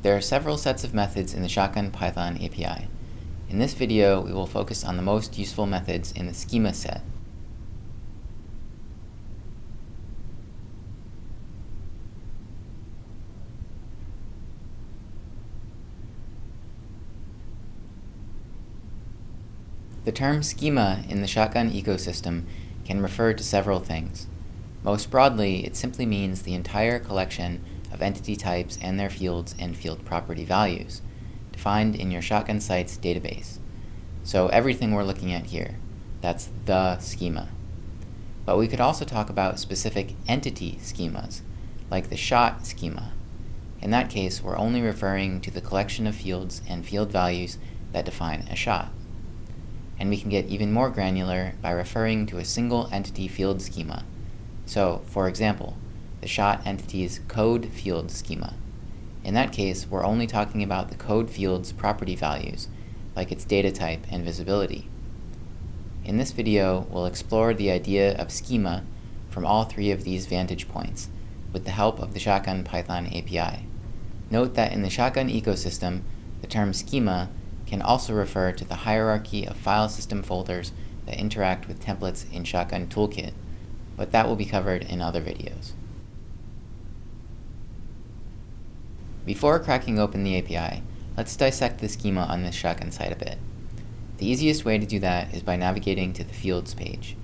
There are several sets of methods in the Shotgun Python API. In this video, we will focus on the most useful methods in the schema set. The term schema in the Shotgun ecosystem can refer to several things. Most broadly, it simply means the entire collection of entity types and their fields and field property values, defined in your Shotgun Sites database. So everything we're looking at here, that's the schema. But we could also talk about specific entity schemas, like the shot schema. In that case, we're only referring to the collection of fields and field values that define a shot. And we can get even more granular by referring to a single entity field schema. So, for example, the shot entity's code field schema. In that case, we're only talking about the code field's property values, like its data type and visibility. In this video, we'll explore the idea of schema from all three of these vantage points, with the help of the Shotgun Python API. Note that in the Shotgun ecosystem, the term schema can also refer to the hierarchy of file system folders that interact with templates in Shotgun Toolkit, but that will be covered in other videos. Before cracking open the API, let's dissect the schema on this Shotgun site a bit. The easiest way to do that is by navigating to the Fields page.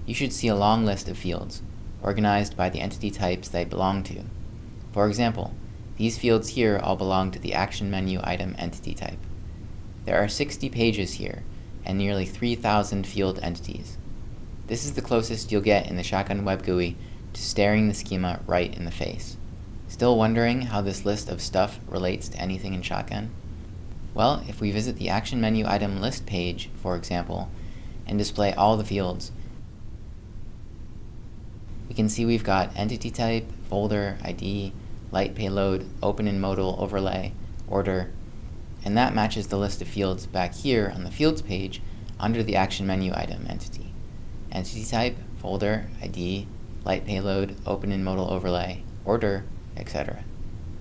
You should see a long list of fields, organized by the entity types they belong to. For example, these fields here all belong to the Action Menu Item entity type. There are 60 pages here, and nearly 3,000 field entities. This is the closest you'll get in the Shotgun Web GUI to staring the schema right in the face. Still wondering how this list of stuff relates to anything in Shotgun? Well, if we visit the Action Menu Item List page, for example, and display all the fields, we can see we've got entity type, folder, ID, light payload, open in modal overlay, order, and that matches the list of fields back here on the Fields page under the Action Menu Item entity. Entity type, folder, ID, light payload, open in modal overlay, order, etc.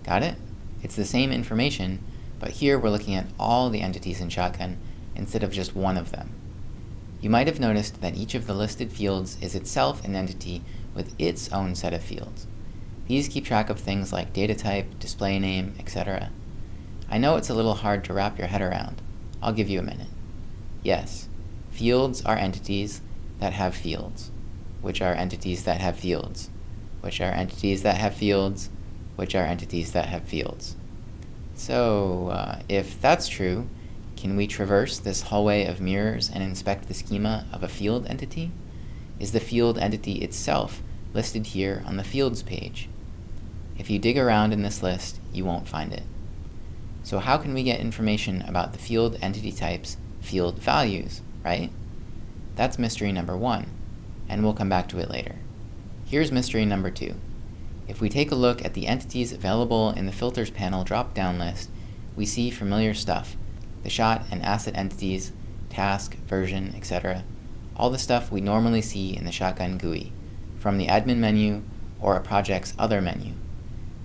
Got it? It's the same information, but here we're looking at all the entities in Shotgun instead of just one of them. You might have noticed that each of the listed fields is itself an entity with its own set of fields. These keep track of things like data type, display name, etc. I know it's a little hard to wrap your head around. I'll give you a minute. Yes, fields are entities that have fields, which are entities that have fields, which are entities that have fields, which are entities that have fields. So, if that's true, can we traverse this hallway of mirrors and inspect the schema of a field entity? Is the field entity itself listed here on the Fields page? If you dig around in this list, you won't find it. So how can we get information about the field entity type's field values, right? That's mystery number one, and we'll come back to it later. Here's mystery number two. If we take a look at the entities available in the Filters panel drop-down list, we see familiar stuff, the shot and asset entities, task, version, etc., all the stuff we normally see in the Shotgun GUI, from the admin menu or a project's other menu.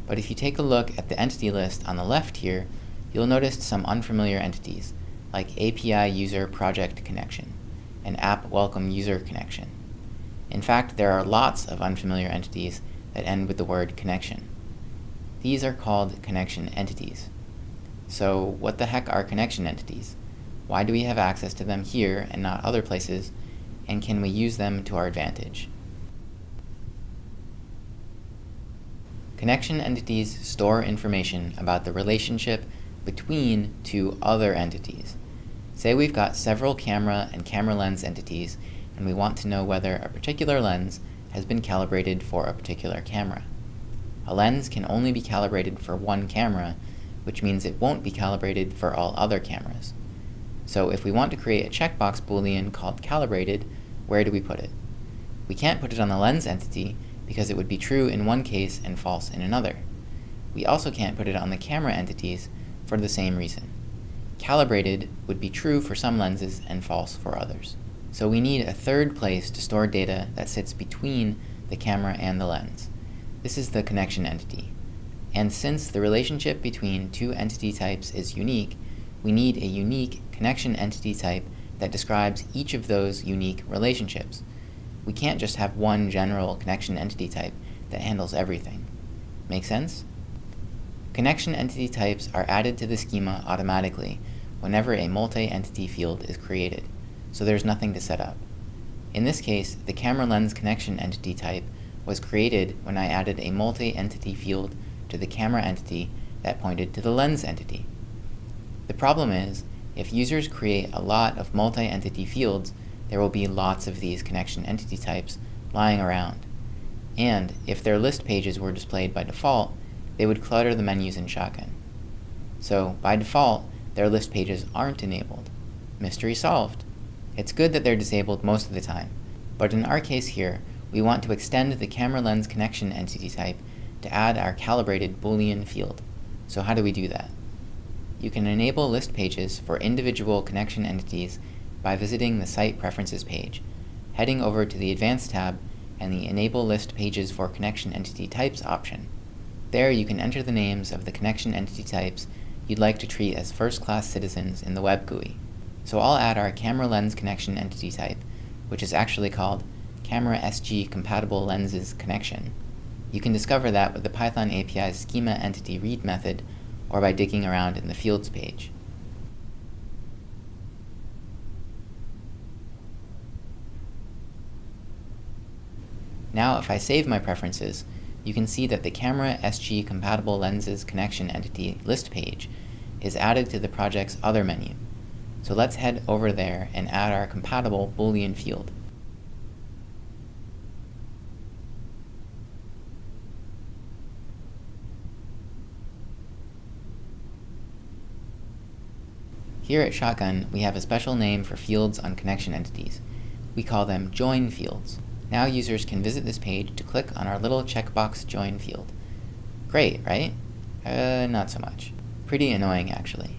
But if you take a look at the entity list on the left here, you'll notice some unfamiliar entities, like API User Project Connection and App Welcome User Connection. In fact, there are lots of unfamiliar entities that end with the word connection. These are called connection entities. So what the heck are connection entities? Why do we have access to them here and not other places? And can we use them to our advantage? Connection entities store information about the relationship between two other entities. Say we've got several camera and camera lens entities, and we want to know whether a particular lens has been calibrated for a particular camera. A lens can only be calibrated for one camera, which means it won't be calibrated for all other cameras. So if we want to create a checkbox boolean called calibrated, where do we put it? We can't put it on the lens entity because it would be true in one case and false in another. We also can't put it on the camera entities for the same reason. Calibrated would be true for some lenses and false for others. So we need a third place to store data that sits between the camera and the lens. This is the connection entity. And since the relationship between two entity types is unique, we need a unique connection entity type that describes each of those unique relationships. We can't just have one general connection entity type that handles everything. Make sense? Connection entity types are added to the schema automatically whenever a multi-entity field is created, so there's nothing to set up. In this case, the camera lens connection entity type was created when I added a multi-entity field to the camera entity that pointed to the lens entity. The problem is, if users create a lot of multi-entity fields, there will be lots of these connection entity types lying around. And if their list pages were displayed by default, they would clutter the menus in Shotgun. So, by default, their list pages aren't enabled. Mystery solved. It's good that they're disabled most of the time, but in our case here, we want to extend the camera lens connection entity type to add our calibrated Boolean field. So how do we do that? You can enable list pages for individual connection entities by visiting the Site Preferences page, heading over to the Advanced tab and the Enable List Pages for Connection Entity Types option. There you can enter the names of the connection entity types you'd like to treat as first-class citizens in the web GUI. So I'll add our camera lens connection entity type, which is actually called Camera SG Compatible Lenses Connection. You can discover that with the Python API's schema entity read method or by digging around in the fields page. Now if I save my preferences, you can see that the Camera SG Compatible Lenses Connection Entity list page is added to the project's Other menu. So let's head over there and add our compatible Boolean field. Here at Shotgun, we have a special name for fields on connection entities. We call them join fields. Now users can visit this page to click on our little checkbox join field. Great, right? Not so much. Pretty annoying, actually.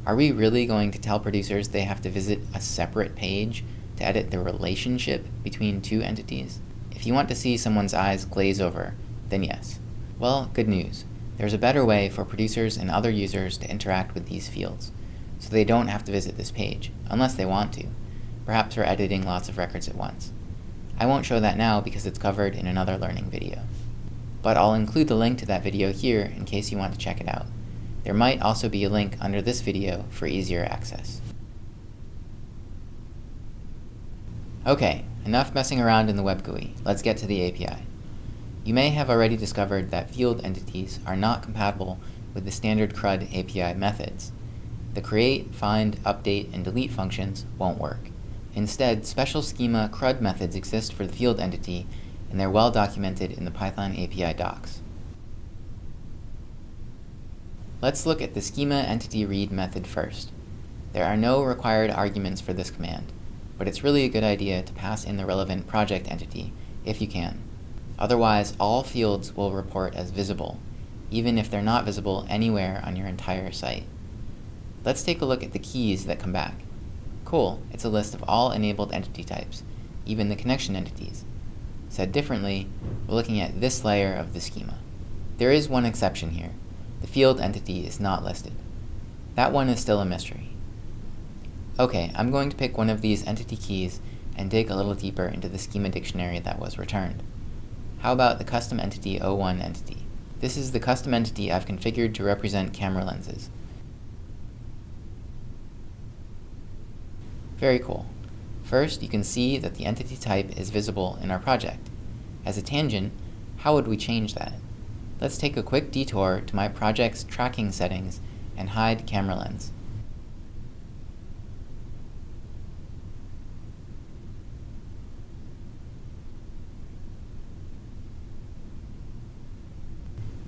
Are we really going to tell producers they have to visit a separate page to edit the relationship between two entities? If you want to see someone's eyes glaze over, then yes. Well, good news. There's a better way for producers and other users to interact with these fields, so they don't have to visit this page, unless they want to, perhaps for editing lots of records at once. I won't show that now because it's covered in another learning video. But I'll include the link to that video here in case you want to check it out. There might also be a link under this video for easier access. Okay, enough messing around in the web GUI. Let's get to the API. You may have already discovered that field entities are not compatible with the standard CRUD API methods. The create, find, update, and delete functions won't work. Instead, special schema CRUD methods exist for the field entity, and they're well documented in the Python API docs. Let's look at the schema entity read method first. There are no required arguments for this command, but it's really a good idea to pass in the relevant project entity, if you can. Otherwise, all fields will report as visible, even if they're not visible anywhere on your entire site. Let's take a look at the keys that come back. Cool, it's a list of all enabled entity types, even the connection entities. Said differently, we're looking at this layer of the schema. There is one exception here. The field entity is not listed. That one is still a mystery. Okay, I'm going to pick one of these entity keys and dig a little deeper into the schema dictionary that was returned. How about the custom entity 01 entity? This is the custom entity I've configured to represent camera lenses. Very cool. First, you can see that the entity type is visible in our project. As a tangent, how would we change that? Let's take a quick detour to my project's tracking settings and hide camera lens.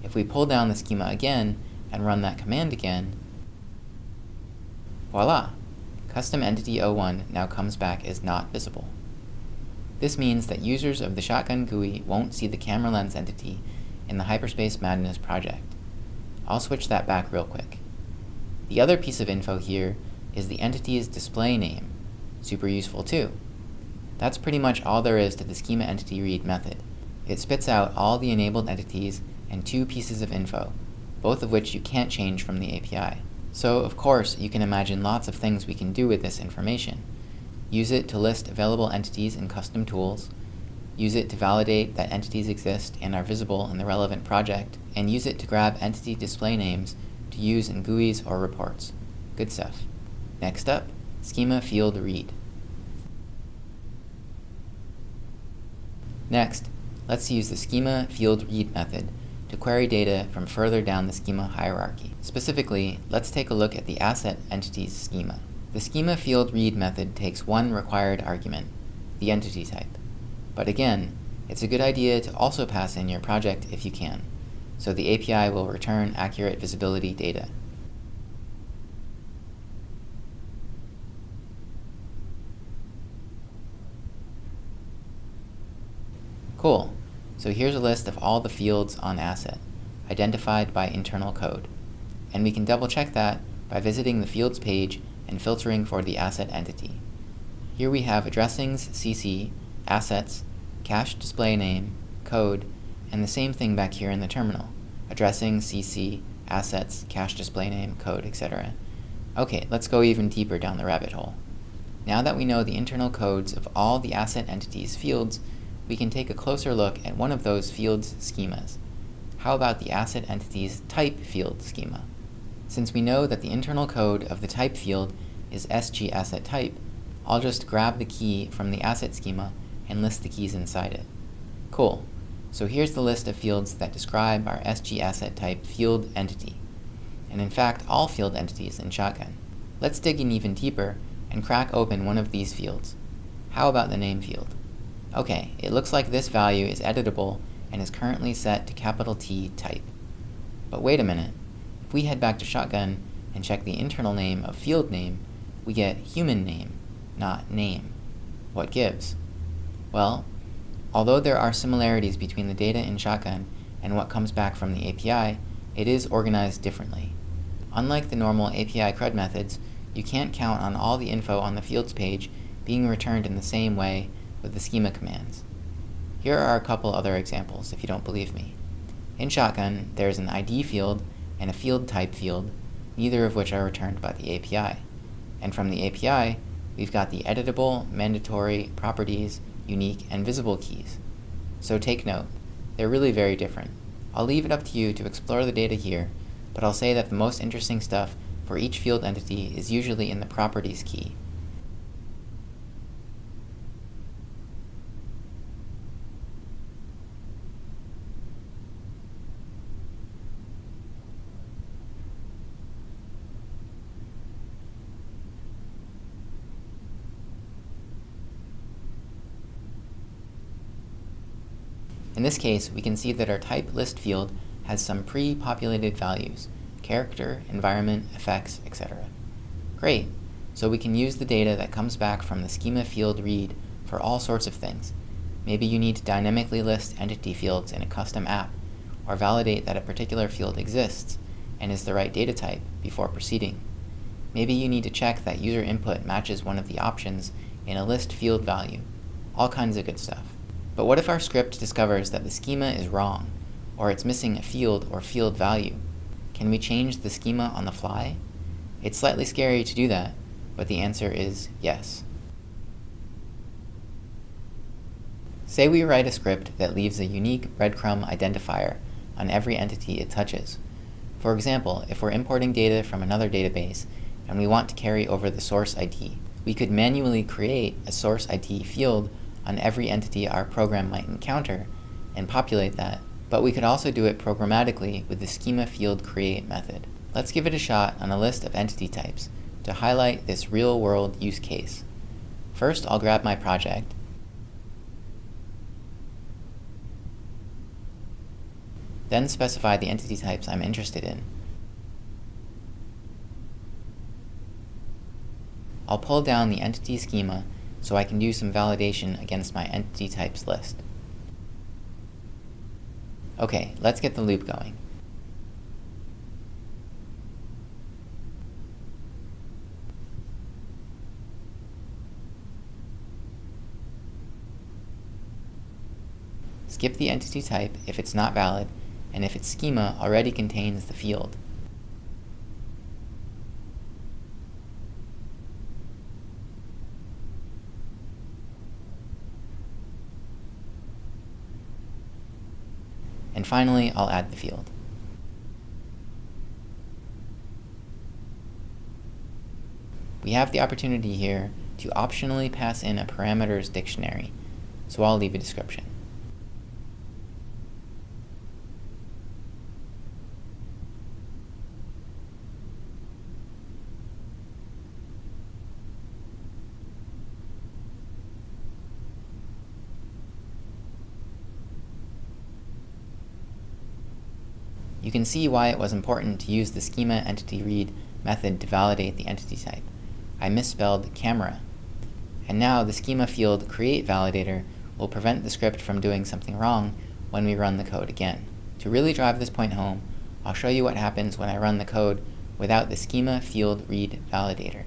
If we pull down the schema again and run that command again, voila! Custom entity 01 now comes back as not visible. This means that users of the Shotgun GUI won't see the camera lens entity in the Hyperspace Madness project. I'll switch that back real quick. The other piece of info here is the entity's display name. Super useful too. That's pretty much all there is to the schema entity read method. It spits out all the enabled entities and two pieces of info, both of which you can't change from the API. So, of course, you can imagine lots of things we can do with this information. Use it to list available entities in custom tools, use it to validate that entities exist and are visible in the relevant project, and use it to grab entity display names to use in GUIs or reports. Good stuff. Next up, schema field read. Next, let's use the schema field read method to query data from further down the schema hierarchy. Specifically, let's take a look at the asset entities schema. The schema field read method takes one required argument, the entity type. But again, it's a good idea to also pass in your project if you can, so the API will return accurate visibility data. Cool. So here's a list of all the fields on asset, identified by internal code. And we can double check that by visiting the fields page and filtering for the asset entity. Here we have addressings, CC, assets, cache display name, code, and the same thing back here in the terminal, addressing, CC, assets, cache display name, code, etc. Okay, let's go even deeper down the rabbit hole. Now that we know the internal codes of all the asset entities fields, we can take a closer look at one of those fields' schemas. How about the asset entity's type field schema? Since we know that the internal code of the type field is sgAssetType, I'll just grab the key from the asset schema and list the keys inside it. Cool. So here's the list of fields that describe our sgAssetType field entity, and in fact all field entities in Shotgun. Let's dig in even deeper and crack open one of these fields. How about the name field? Okay, it looks like this value is editable and is currently set to capital T type. But wait a minute. If we head back to Shotgun and check the internal name of field name, we get human name, not name. What gives? Well, although there are similarities between the data in Shotgun and what comes back from the API, it is organized differently. Unlike the normal API CRUD methods, you can't count on all the info on the fields page being returned in the same way with the schema commands. Here are a couple other examples if you don't believe me. In Shotgun, there's an ID field and a field type field, neither of which are returned by the API. And from the API, we've got the editable, mandatory, properties, unique, and visible keys. So take note, they're really very different. I'll leave it up to you to explore the data here, but I'll say that the most interesting stuff for each field entity is usually in the properties key. In this case, we can see that our type list field has some pre-populated values, character, environment, effects, etc. Great, so we can use the data that comes back from the schema field read for all sorts of things. Maybe you need to dynamically list entity fields in a custom app, or validate that a particular field exists and is the right data type before proceeding. Maybe you need to check that user input matches one of the options in a list field value. All kinds of good stuff. But what if our script discovers that the schema is wrong, or it's missing a field or field value? Can we change the schema on the fly? It's slightly scary to do that, but the answer is yes. Say we write a script that leaves a unique breadcrumb identifier on every entity it touches. For example, if we're importing data from another database and we want to carry over the source ID, we could manually create a source ID field on every entity our program might encounter and populate that, but we could also do it programmatically with the schema field create method. Let's give it a shot on a list of entity types to highlight this real-world use case. First, I'll grab my project, then specify the entity types I'm interested in. I'll pull down the entity schema so I can do some validation against my entity types list. Okay, let's get the loop going. Skip the entity type if it's not valid, and if its schema already contains the field. And finally, I'll add the field. We have the opportunity here to optionally pass in a parameters dictionary, so I'll leave a description. You can see why it was important to use the schema entity read method to validate the entity type. I misspelled camera. And now the schema field create validator will prevent the script from doing something wrong when we run the code again. To really drive this point home, I'll show you what happens when I run the code without the schema field read validator.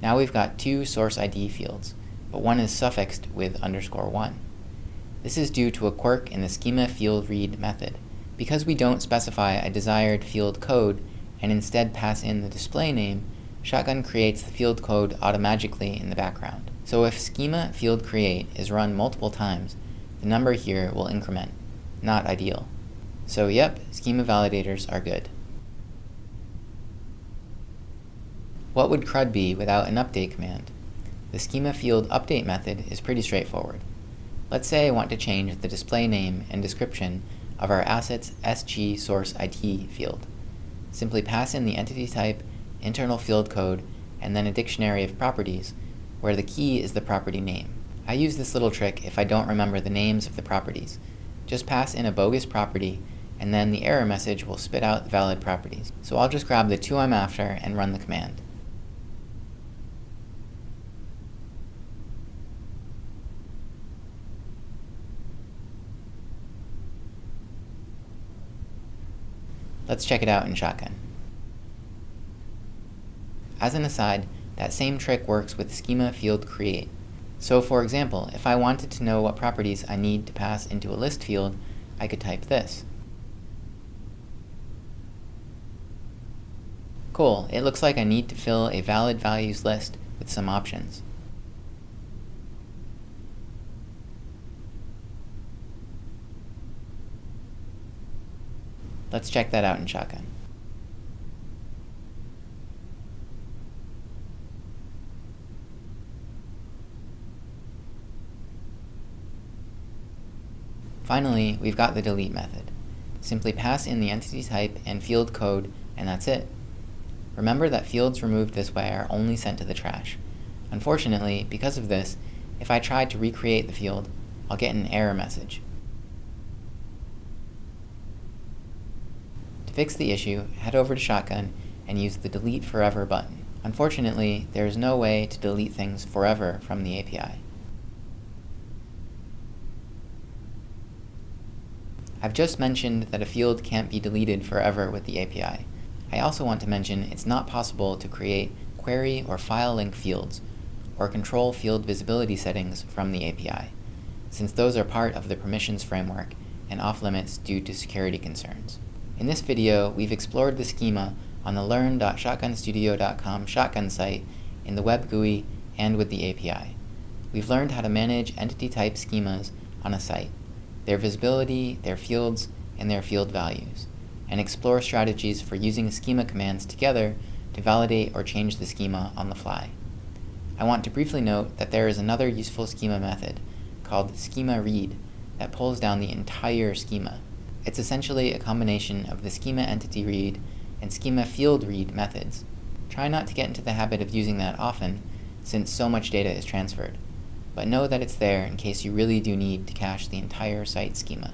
Now we've got two source ID fields, but one is suffixed with _1. This is due to a quirk in the schema field read method. Because we don't specify a desired field code and instead pass in the display name, Shotgun creates the field code automatically in the background. So if schema field create is run multiple times, the number here will increment. Not ideal. So yep, schema validators are good. What would CRUD be without an update command? The schema field update method is pretty straightforward. Let's say I want to change the display name and description of our assets SG source ID field. Simply pass in the entity type, internal field code, and then a dictionary of properties, where the key is the property name. I use this little trick if I don't remember the names of the properties. Just pass in a bogus property, and then the error message will spit out the valid properties. So I'll just grab the two I'm after and run the command. Let's check it out in Shotgun. As an aside, that same trick works with schema field create. So for example, if I wanted to know what properties I need to pass into a list field, I could type this. Cool, it looks like I need to fill a valid values list with some options. Let's check that out in Shotgun. Finally, we've got the delete method. Simply pass in the entity type and field code, and that's it. Remember that fields removed this way are only sent to the trash. Unfortunately, because of this, if I try to recreate the field, I'll get an error message. To fix the issue, head over to Shotgun and use the Delete Forever button. Unfortunately, there is no way to delete things forever from the API. I've just mentioned that a field can't be deleted forever with the API. I also want to mention it's not possible to create query or file link fields, or control field visibility settings from the API, since those are part of the permissions framework and off-limits due to security concerns. In this video, we've explored the schema on the learn.shotgunstudio.com Shotgun site in the web GUI and with the API. We've learned how to manage entity type schemas on a site, their visibility, their fields, and their field values, and explore strategies for using schema commands together to validate or change the schema on the fly. I want to briefly note that there is another useful schema method called schema read that pulls down the entire schema. It's essentially a combination of the schema entity read and schema field read methods. Try not to get into the habit of using that often, since so much data is transferred, but know that it's there in case you really do need to cache the entire site schema.